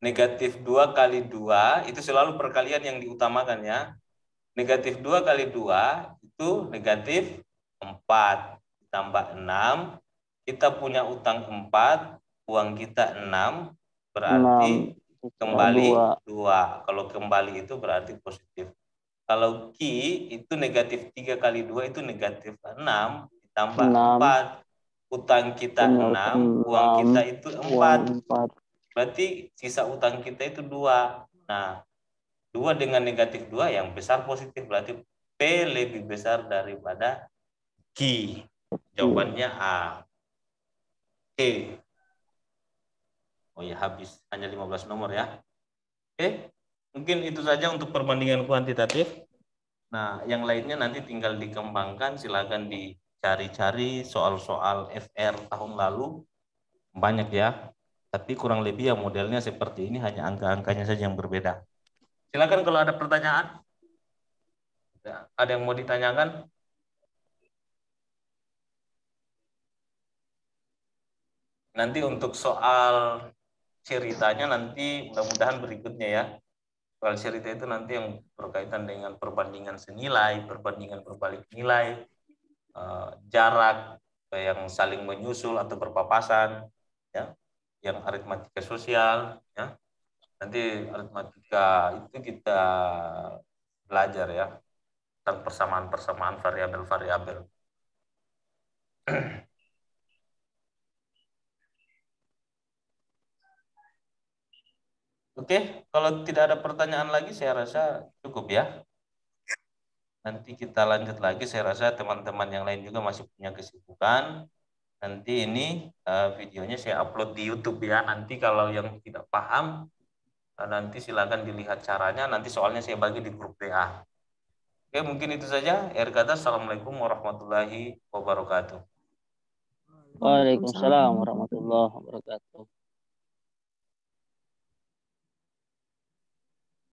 negatif 2 kali 2, itu selalu perkalian yang diutamakan ya. Negatif 2 kali 2 itu negatif 4. Tambah 6. Kita punya utang 4, uang kita 6, berarti 6, kembali 2. Kalau kembali itu berarti positif. Kalau Q itu negatif 3 kali 2 itu negatif 6 ditambah 4. Utang kita 6, uang kita itu 4. Berarti sisa utang kita itu 2. Nah, 2 dengan negatif 2 yang besar positif, berarti P lebih besar daripada Q. Jawabannya A. Oke. Oh ya, habis. Hanya 15 nomor ya. Oke. Mungkin itu saja untuk perbandingan kuantitatif. Nah, yang lainnya nanti tinggal dikembangkan. Silakan dicari-cari soal-soal FR tahun lalu. Banyak ya. Tapi kurang lebih ya modelnya seperti ini, hanya angka-angkanya saja yang berbeda. Silakan kalau ada pertanyaan. Ada yang mau ditanyakan? Nanti untuk soal ceritanya nanti mudah-mudahan berikutnya ya. Soal cerita itu nanti yang berkaitan dengan perbandingan senilai, perbandingan berbalik nilai, jarak yang saling menyusul atau berpapasan, ya, yang aritmatika sosial, ya. Nanti aritmatika itu kita belajar ya tentang persamaan-persamaan variabel-variabel. Oke, kalau tidak ada pertanyaan lagi saya rasa cukup ya. Nanti kita lanjut lagi, saya rasa teman-teman yang lain juga masih punya kesibukan. Nanti ini videonya saya upload di YouTube ya. Nanti kalau yang tidak paham, nanti silakan dilihat caranya. Nanti soalnya saya bagi di grup WA. Oke, mungkin itu saja. Akhir kata, Assalamualaikum warahmatullahi wabarakatuh. Waalaikumsalam warahmatullahi wabarakatuh.